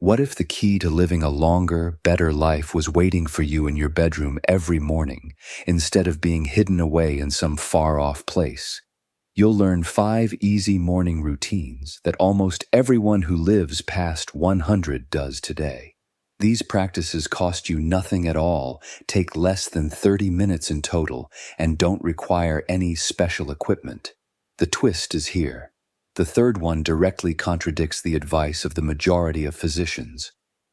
What if the key to living a longer, better life was waiting for you in your bedroom every morning, instead of being hidden away in some far-off place? You'll learn 5 easy morning routines that almost everyone who lives past 100 does today. These practices cost you nothing at all, take less than 30 minutes in total, and don't require any special equipment. The twist is here. The third one directly contradicts the advice of the majority of physicians.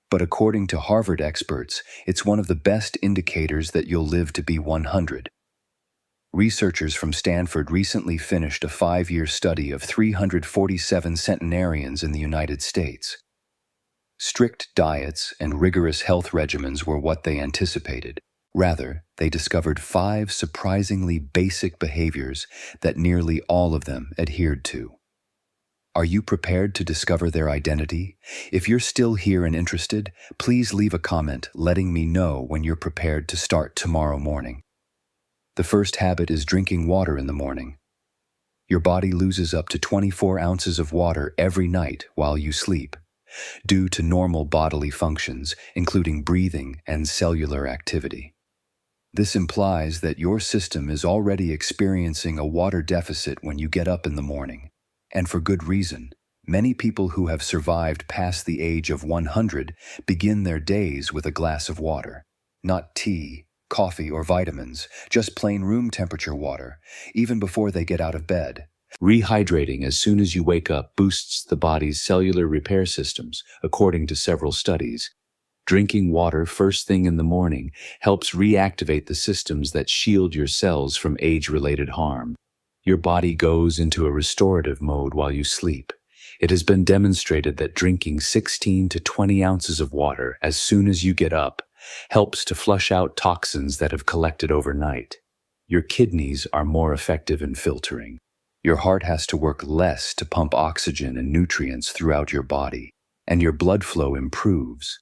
But according to Harvard experts, it's one of the best indicators that you'll live to be 100. Researchers from Stanford recently finished a 5-year study of 347 centenarians in the United States. Strict diets and rigorous health regimens were what they anticipated. Rather, they discovered 5 surprisingly basic behaviors that nearly all of them adhered to. Are you prepared to discover their identity? If you're still here and interested, please leave a comment letting me know when you're prepared to start tomorrow morning. The first habit is drinking water in the morning. Your body loses up to 24 ounces of water every night while you sleep, due to normal bodily functions, including breathing and cellular activity. This implies that your system is already experiencing a water deficit when you get up in the morning. And for good reason. Many people who have survived past the age of 100 begin their days with a glass of water. Not tea, coffee, or vitamins, just plain room temperature water, even before they get out of bed. Rehydrating as soon as you wake up boosts the body's cellular repair systems, according to several studies. Drinking water first thing in the morning helps reactivate the systems that shield your cells from age-related harm. Your body goes into a restorative mode while you sleep. It has been demonstrated that drinking 16 to 20 ounces of water as soon as you get up helps to flush out toxins that have collected overnight. Your kidneys are more effective in filtering. Your heart has to work less to pump oxygen and nutrients throughout your body, and your blood flow improves.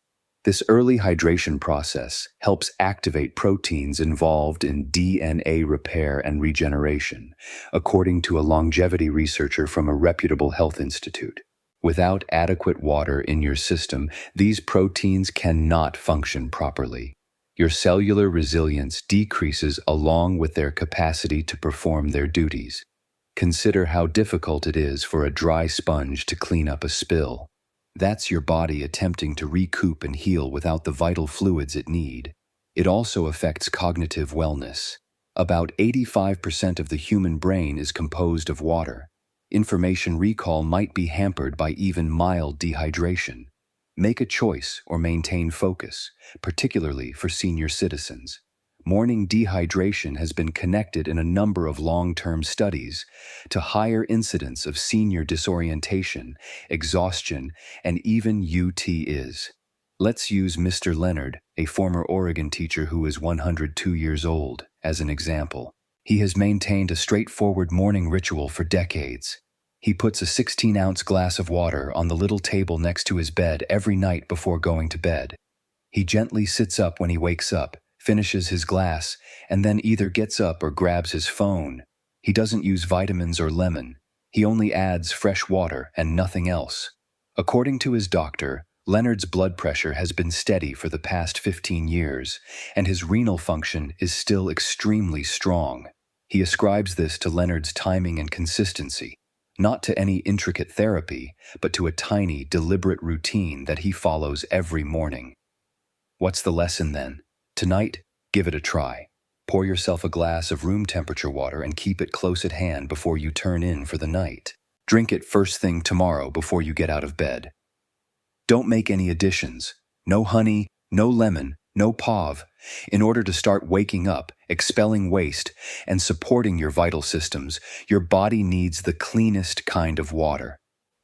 This early hydration process helps activate proteins involved in DNA repair and regeneration, according to a longevity researcher from a reputable health institute. Without adequate water in your system, these proteins cannot function properly. Your cellular resilience decreases along with their capacity to perform their duties. Consider how difficult it is for a dry sponge to clean up a spill. That's your body attempting to recoup and heal without the vital fluids it needs. It also affects cognitive wellness. About 85% of the human brain is composed of water. Information recall might be hampered by even mild dehydration. Make a choice or maintain focus, particularly for senior citizens. Morning dehydration has been connected in a number of long-term studies to higher incidence of senior disorientation, exhaustion, and even UTIs. Let's use Mr. Leonard, a former Oregon teacher who is 102 years old, as an example. He has maintained a straightforward morning ritual for decades. He puts a 16-ounce glass of water on the little table next to his bed every night before going to bed. He gently sits up when he wakes up, finishes his glass, and then either gets up or grabs his phone. He doesn't use vitamins or lemon. He only adds fresh water and nothing else. According to his doctor, Leonard's blood pressure has been steady for the past 15 years, and his renal function is still extremely strong. He ascribes this to Leonard's timing and consistency, not to any intricate therapy, but to a tiny, deliberate routine that he follows every morning. What's the lesson then? Tonight, give it a try. Pour yourself a glass of room temperature water and keep it close at hand before you turn in for the night. Drink it first thing tomorrow before you get out of bed. Don't make any additions. No honey, no lemon, no POV. In order to start waking up, expelling waste, and supporting your vital systems, your body needs the cleanest kind of water.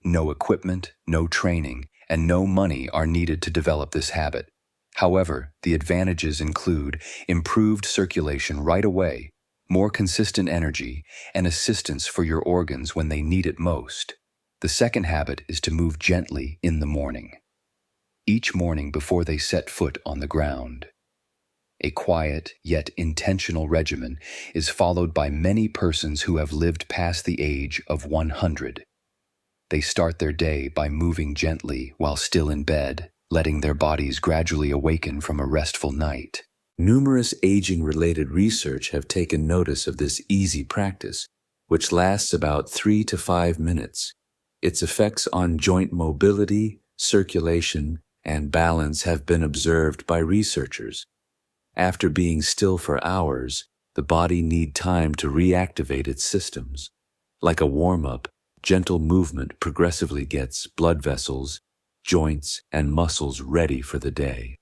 No equipment, no training, and no money are needed to develop this habit. However, the advantages include improved circulation right away, more consistent energy, and assistance for your organs when they need it most. The second habit is to move gently in the morning. Each morning before they set foot on the ground. A quiet yet intentional regimen is followed by many persons who have lived past the age of 100. They start their day by moving gently while still in bed. letting their bodies gradually awaken from a restful night. Numerous aging-related research have taken notice of this easy practice, which lasts about 3 to 5 minutes. Its effects on joint mobility, circulation, and balance have been observed by researchers. After being still for hours, the body needs time to reactivate its systems. Like a warm-up, gentle movement progressively gets blood vessels, joints, and muscles ready for the day.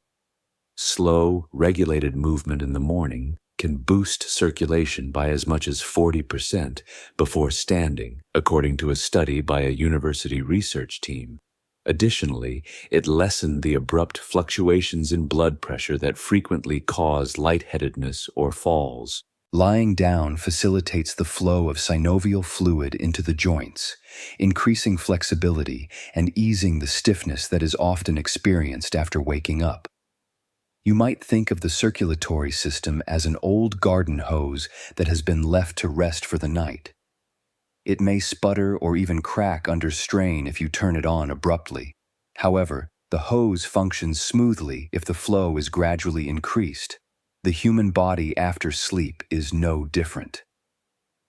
Slow, regulated movement in the morning can boost circulation by as much as 40% before standing, according to a study by a university research team. Additionally, it lessened the abrupt fluctuations in blood pressure that frequently cause lightheadedness or falls. Lying down facilitates the flow of synovial fluid into the joints, increasing flexibility and easing the stiffness that is often experienced after waking up. You might think of the circulatory system as an old garden hose that has been left to rest for the night. It may sputter or even crack under strain if you turn it on abruptly. However, the hose functions smoothly if the flow is gradually increased. The human body after sleep is no different.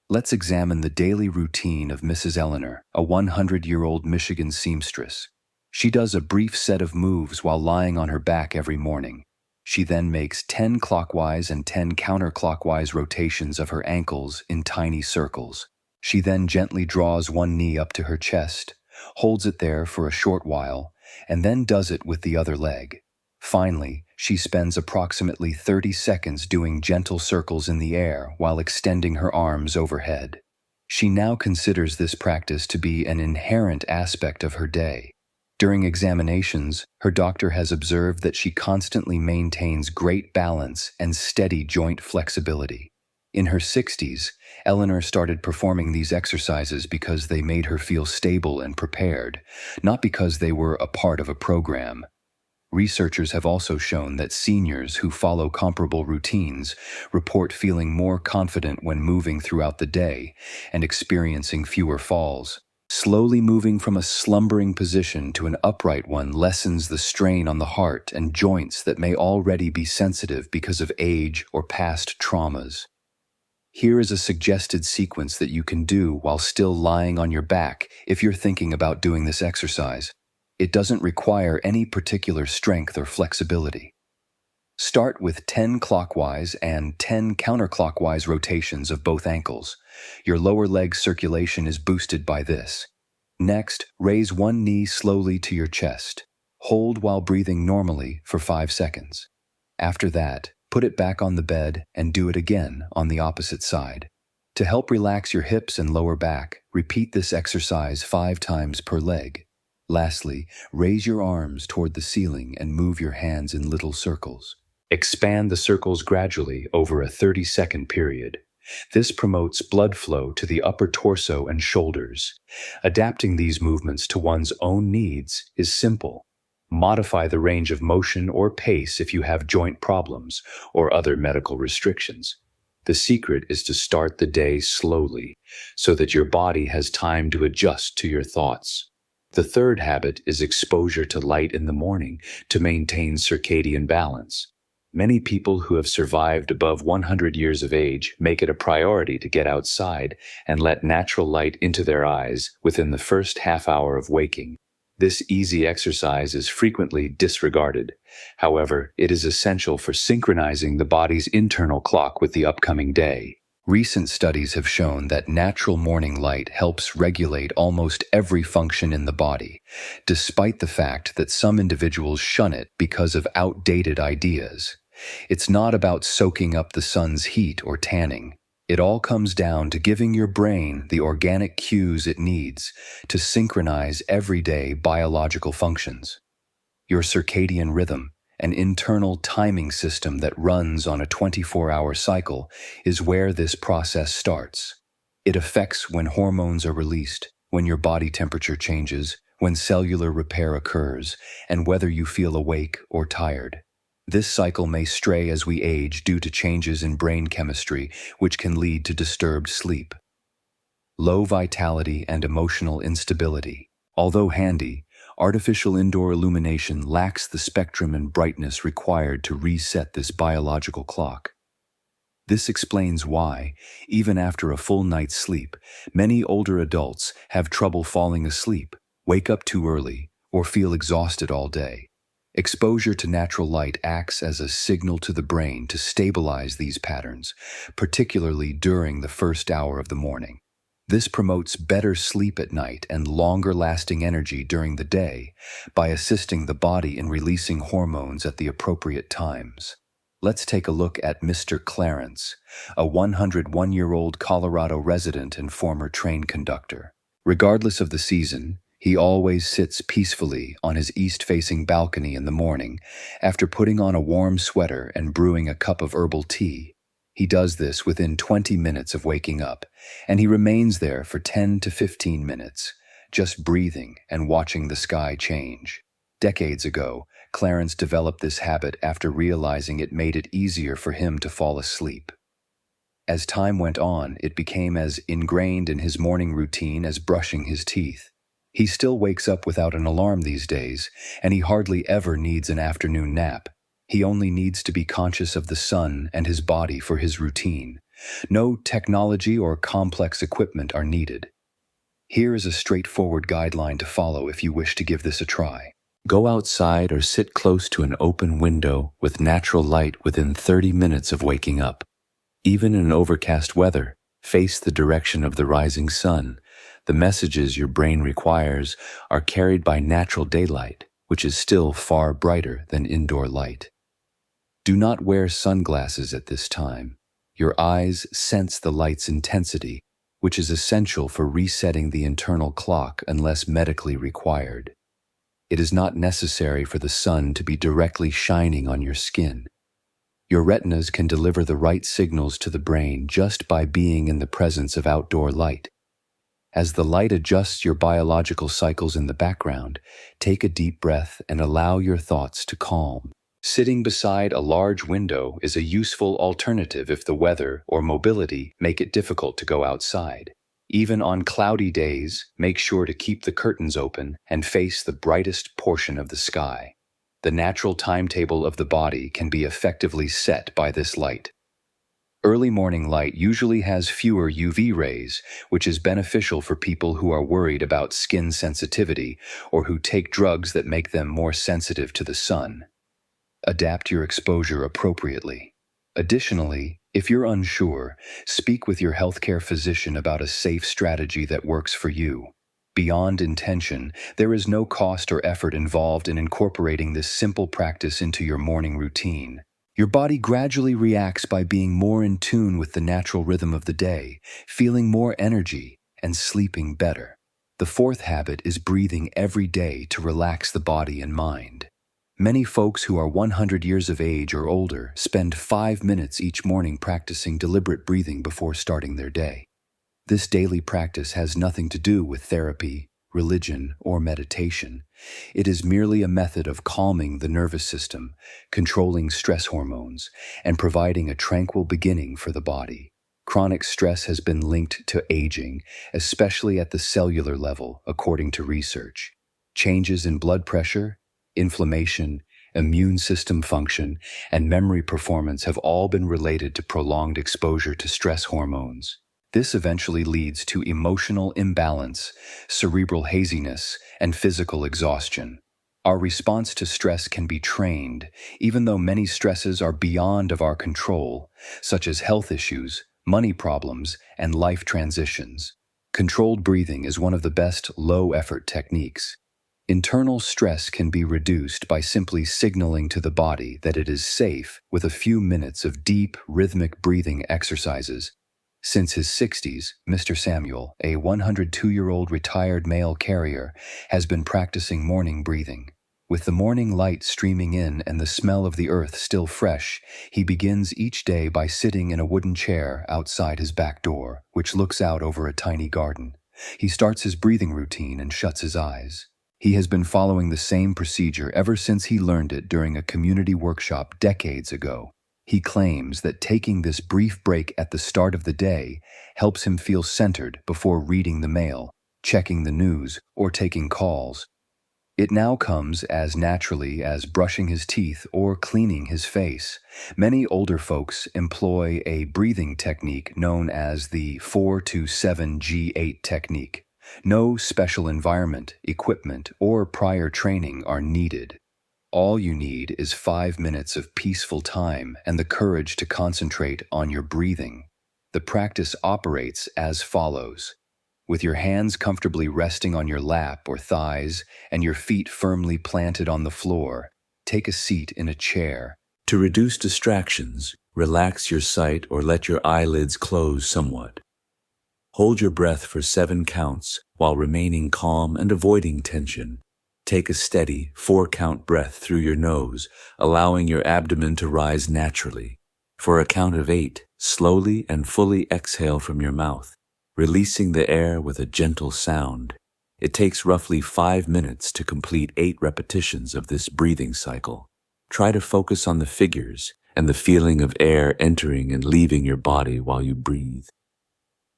Let's examine the daily routine of Mrs. Eleanor, a 100-year-old Michigan seamstress. She does a brief set of moves while lying on her back every morning. She then makes 10 clockwise and 10 counterclockwise rotations of her ankles in tiny circles. She then gently draws one knee up to her chest, holds it there for a short while, and then does it with the other leg. Finally, she spends approximately 30 seconds doing gentle circles in the air while extending her arms overhead. She now considers this practice to be an inherent aspect of her day. During examinations, her doctor has observed that she constantly maintains great balance and steady joint flexibility. In her 60s, Eleanor started performing these exercises because they made her feel stable and prepared, not because they were a part of a program. Researchers have also shown that seniors who follow comparable routines report feeling more confident when moving throughout the day and experiencing fewer falls. Slowly moving from a slumbering position to an upright one lessens the strain on the heart and joints that may already be sensitive because of age or past traumas. Here is a suggested sequence that you can do while still lying on your back if you're thinking about doing this exercise. It doesn't require any particular strength or flexibility. Start with 10 clockwise and 10 counterclockwise rotations of both ankles. Your lower leg circulation is boosted by this. Next, raise one knee slowly to your chest. Hold while breathing normally for 5 seconds. After that, put it back on the bed and do it again on the opposite side. To help relax your hips and lower back, repeat this exercise 5 times per leg. Lastly, raise your arms toward the ceiling and move your hands in little circles. Expand the circles gradually over a 30-second period. This promotes blood flow to the upper torso and shoulders. Adapting these movements to one's own needs is simple. Modify the range of motion or pace if you have joint problems or other medical restrictions. The secret is to start the day slowly so that your body has time to adjust to your thoughts. The third habit is exposure to light in the morning to maintain circadian balance. Many people who have survived above 100 years of age make it a priority to get outside and let natural light into their eyes within the first half hour of waking. This easy exercise is frequently disregarded. However, it is essential for synchronizing the body's internal clock with the upcoming day. Recent studies have shown that natural morning light helps regulate almost every function in the body, despite the fact that some individuals shun it because of outdated ideas. It's not about soaking up the sun's heat or tanning. It all comes down to giving your brain the organic cues it needs to synchronize everyday biological functions. Your circadian rhythm, an internal timing system that runs on a 24-hour cycle, is where this process starts. It affects when hormones are released, when your body temperature changes, when cellular repair occurs, and whether you feel awake or tired. This cycle may stray as we age due to changes in brain chemistry, which can lead to disturbed sleep. Low vitality and emotional instability. Although handy, Artificial indoor illumination lacks the spectrum and brightness required to reset this biological clock. This explains why, even after a full night's sleep, many older adults have trouble falling asleep, wake up too early, or feel exhausted all day. Exposure to natural light acts as a signal to the brain to stabilize these patterns, particularly during the first hour of the morning. This promotes better sleep at night and longer-lasting energy during the day by assisting the body in releasing hormones at the appropriate times. Let's take a look at Mr. Clarence, a 101-year-old Colorado resident and former train conductor. Regardless of the season, he always sits peacefully on his east-facing balcony in the morning after putting on a warm sweater and brewing a cup of herbal tea. He does this within 20 minutes of waking up, and he remains there for 10 to 15 minutes, just breathing and watching the sky change. Decades ago, Clarence developed this habit after realizing it made it easier for him to fall asleep. As time went on, it became as ingrained in his morning routine as brushing his teeth. He still wakes up without an alarm these days, and he hardly ever needs an afternoon nap. He only needs to be conscious of the sun and his body for his routine. No technology or complex equipment are needed. Here is a straightforward guideline to follow if you wish to give this a try. Go outside or sit close to an open window with natural light within 30 minutes of waking up. Even in overcast weather, face the direction of the rising sun. The messages your brain requires are carried by natural daylight, which is still far brighter than indoor light. Do not wear sunglasses at this time. Your eyes sense the light's intensity, which is essential for resetting the internal clock unless medically required. It is not necessary for the sun to be directly shining on your skin. Your retinas can deliver the right signals to the brain just by being in the presence of outdoor light. As the light adjusts your biological cycles in the background, take a deep breath and allow your thoughts to calm. Sitting beside a large window is a useful alternative if the weather or mobility make it difficult to go outside. Even on cloudy days, make sure to keep the curtains open and face the brightest portion of the sky. The natural timetable of the body can be effectively set by this light. Early morning light usually has fewer UV rays, which is beneficial for people who are worried about skin sensitivity or who take drugs that make them more sensitive to the sun. Adapt your exposure appropriately. Additionally, if you're unsure, speak with your healthcare physician about a safe strategy that works for you. Beyond intention, there is no cost or effort involved in incorporating this simple practice into your morning routine. Your body gradually reacts by being more in tune with the natural rhythm of the day, feeling more energy, and sleeping better. The fourth habit is breathing every day to relax the body and mind. Many folks who are 100 years of age or older spend 5 minutes each morning practicing deliberate breathing before starting their day. This daily practice has nothing to do with therapy, religion, or meditation. It is merely a method of calming the nervous system, controlling stress hormones, and providing a tranquil beginning for the body. Chronic stress has been linked to aging, especially at the cellular level, according to research. Changes in blood pressure, inflammation, immune system function, and memory performance have all been related to prolonged exposure to stress hormones. This eventually leads to emotional imbalance, cerebral haziness, and physical exhaustion. Our response to stress can be trained, even though many stresses are beyond of our control, such as health issues, money problems, and life transitions. Controlled breathing is one of the best low-effort techniques. Internal stress can be reduced by simply signaling to the body that it is safe with a few minutes of deep, rhythmic breathing exercises. Since his 60s, Mr. Samuel, a 102-year-old retired mail carrier, has been practicing morning breathing. With the morning light streaming in and the smell of the earth still fresh, he begins each day by sitting in a wooden chair outside his back door, which looks out over a tiny garden. He starts his breathing routine and shuts his eyes. He has been following the same procedure ever since he learned it during a community workshop decades ago. He claims that taking this brief break at the start of the day helps him feel centered before reading the mail, checking the news, or taking calls. It now comes as naturally as brushing his teeth or cleaning his face. Many older folks employ a breathing technique known as the 4-7-G8 technique. No special environment, equipment, or prior training are needed. All you need is 5 minutes of peaceful time and the courage to concentrate on your breathing. The practice operates as follows. With your hands comfortably resting on your lap or thighs and your feet firmly planted on the floor, take a seat in a chair. To reduce distractions, relax your sight or let your eyelids close somewhat. Hold your breath for 7 counts while remaining calm and avoiding tension. Take a steady 4-count breath through your nose, allowing your abdomen to rise naturally. For a count of 8, slowly and fully exhale from your mouth, releasing the air with a gentle sound. It takes roughly 5 minutes to complete 8 repetitions of this breathing cycle. Try to focus on the figures and the feeling of air entering and leaving your body while you breathe.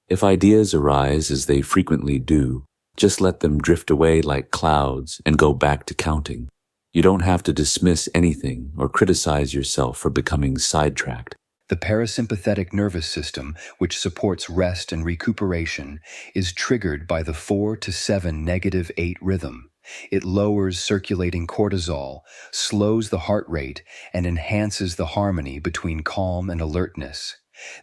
If ideas arise, as they frequently do, just let them drift away like clouds and go back to counting. You don't have to dismiss anything or criticize yourself for becoming sidetracked. The parasympathetic nervous system, which supports rest and recuperation, is triggered by the 4-7-8 rhythm. It lowers circulating cortisol, slows the heart rate, and enhances the harmony between calm and alertness.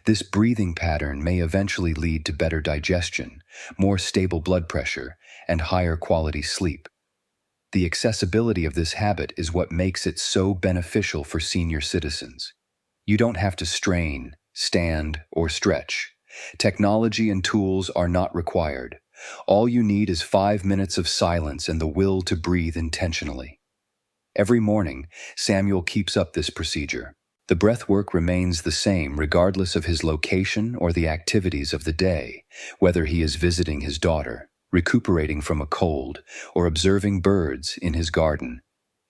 This breathing pattern may eventually lead to better digestion, more stable blood pressure, and higher quality sleep. The accessibility of this habit is what makes it so beneficial for senior citizens. You don't have to strain, stand, or stretch. Technology and tools are not required. All you need is 5 minutes of silence and the will to breathe intentionally. Every morning, Samuel keeps up this procedure. The breath work remains the same regardless of his location or the activities of the day, whether he is visiting his daughter, recuperating from a cold, or observing birds in his garden.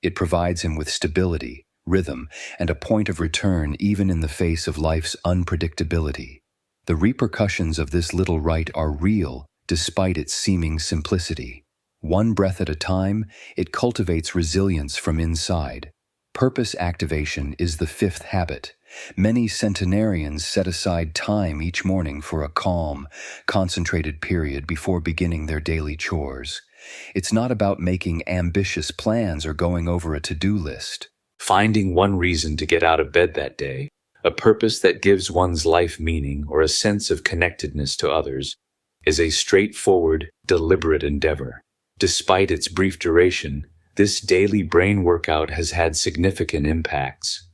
It provides him with stability, rhythm, and a point of return even in the face of life's unpredictability. The repercussions of this little rite are real despite its seeming simplicity. One breath at a time, it cultivates resilience from inside. Purpose activation is the 5th habit. Many centenarians set aside time each morning for a calm, concentrated period before beginning their daily chores. It's not about making ambitious plans or going over a to-do list. Finding one reason to get out of bed that day, a purpose that gives one's life meaning or a sense of connectedness to others, is a straightforward, deliberate endeavor. Despite its brief duration, this daily brain workout has had significant impacts.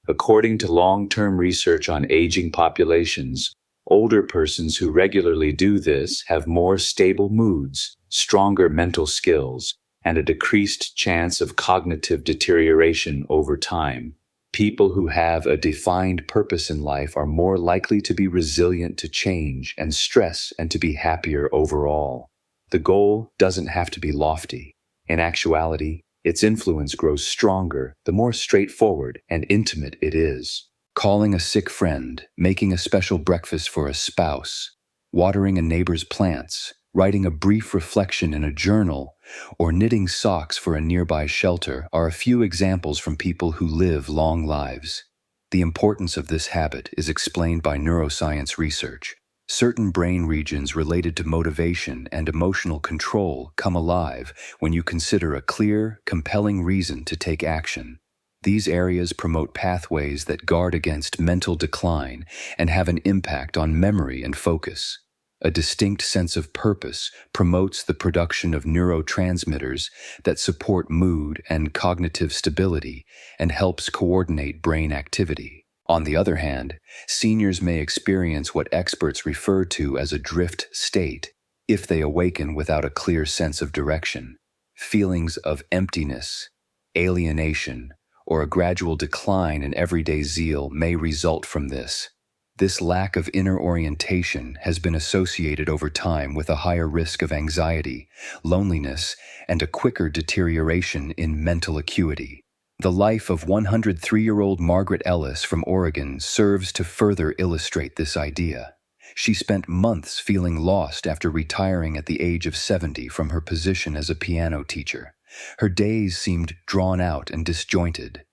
According to long-term research on aging populations, older persons who regularly do this have more stable moods, stronger mental skills, and a decreased chance of cognitive deterioration over time. People who have a defined purpose in life are more likely to be resilient to change and stress and to be happier overall. The goal doesn't have to be lofty. In actuality, its influence grows stronger the more straightforward and intimate it is. Calling a sick friend, making a special breakfast for a spouse, watering a neighbor's plants, writing a brief reflection in a journal, or knitting socks for a nearby shelter are a few examples from people who live long lives. The importance of this habit is explained by neuroscience research. Certain brain regions related to motivation and emotional control come alive when you consider a clear, compelling reason to take action. These areas promote pathways that guard against mental decline and have an impact on memory and focus. A distinct sense of purpose promotes the production of neurotransmitters that support mood and cognitive stability and helps coordinate brain activity. On the other hand, seniors may experience what experts refer to as a drift state if they awaken without a clear sense of direction. Feelings of emptiness, alienation, or a gradual decline in everyday zeal may result from this. This lack of inner orientation has been associated over time with a higher risk of anxiety, loneliness, and a quicker deterioration in mental acuity. The life of 103-year-old Margaret Ellis from Oregon serves to further illustrate this idea. She spent months feeling lost after retiring at the age of 70 from her position as a piano teacher. Her days seemed drawn out and disjointed.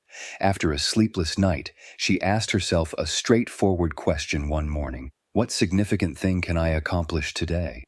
After a sleepless night, she asked herself a straightforward question one morning: what significant thing can I accomplish today?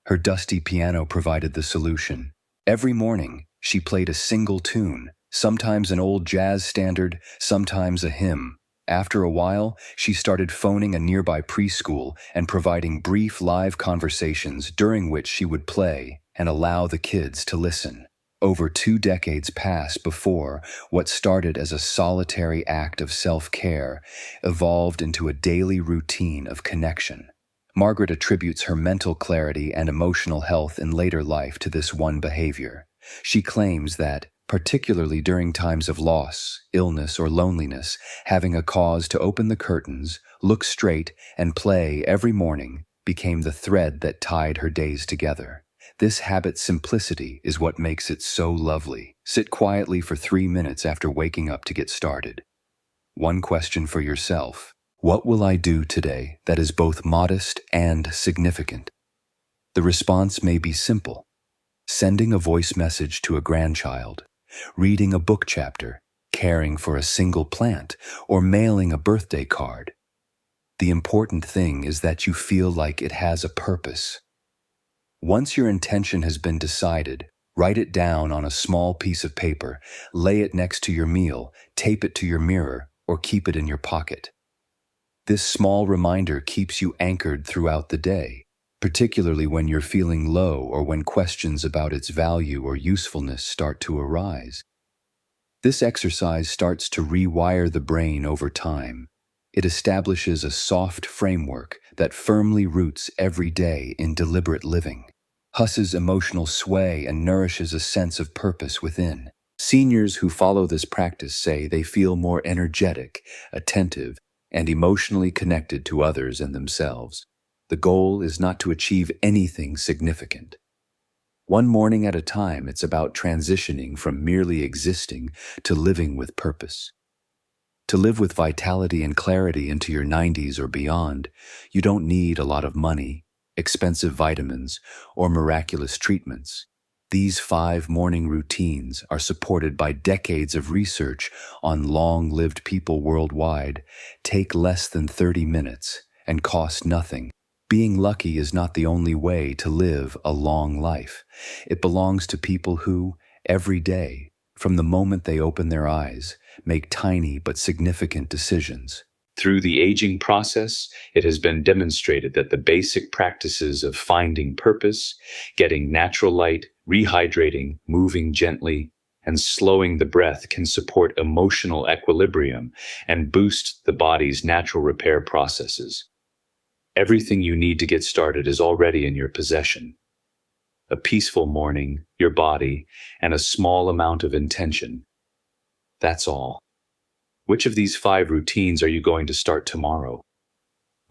Her dusty piano provided the solution. Every morning, she played a single tune, sometimes an old jazz standard, sometimes a hymn. After a while, she started phoning a nearby preschool and providing brief live conversations during which she would play and allow the kids to listen. Over 2 decades passed before what started as a solitary act of self-care evolved into a daily routine of connection. Margaret attributes her mental clarity and emotional health in later life to this one behavior. She claims that, particularly during times of loss, illness, or loneliness, having a cause to open the curtains, look straight, and play every morning became the thread that tied her days together. This habit's simplicity is what makes it so lovely. Sit quietly for 3 minutes after waking up to get started. One question for yourself: what will I do today that is both modest and significant? The response may be simple: sending a voice message to a grandchild, reading a book chapter, caring for a single plant, or mailing a birthday card. The important thing is that you feel like it has a purpose. Once your intention has been decided, write it down on a small piece of paper, lay it next to your meal, tape it to your mirror, or keep it in your pocket. This small reminder keeps you anchored throughout the day, particularly when you're feeling low or when questions about its value or usefulness start to arise. This exercise starts to rewire the brain over time. It establishes a soft framework that firmly roots every day in deliberate living, husses emotional sway, and nourishes a sense of purpose within. Seniors who follow this practice say they feel more energetic, attentive, and emotionally connected to others and themselves. The goal is not to achieve anything significant. One morning at a time, it's about transitioning from merely existing to living with purpose. To live with vitality and clarity into your 90s or beyond, you don't need a lot of money, expensive vitamins, or miraculous treatments. These 5 morning routines are supported by decades of research on long-lived people worldwide, take less than 30 minutes, and cost nothing. Being lucky is not the only way to live a long life. It belongs to people who, every day, from the moment they open their eyes, make tiny but significant decisions. Through the aging process, it has been demonstrated that the basic practices of finding purpose, getting natural light, rehydrating, moving gently, and slowing the breath can support emotional equilibrium and boost the body's natural repair processes. Everything you need to get started is already in your possession. A peaceful morning, your body, and a small amount of intention. That's all. Which of these 5 routines are you going to start tomorrow?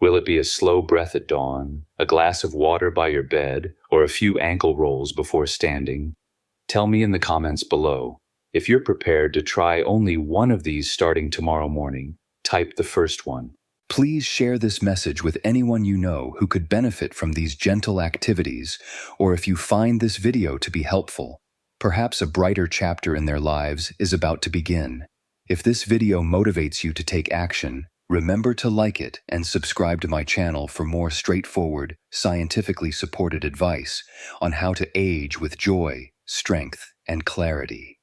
Will it be a slow breath at dawn, a glass of water by your bed, or a few ankle rolls before standing? Tell me in the comments below. If you're prepared to try only one of these starting tomorrow morning, type the first one. Please share this message with anyone you know who could benefit from these gentle activities, or if you find this video to be helpful, perhaps a brighter chapter in their lives is about to begin. If this video motivates you to take action, remember to like it and subscribe to my channel for more straightforward, scientifically supported advice on how to age with joy, strength, and clarity.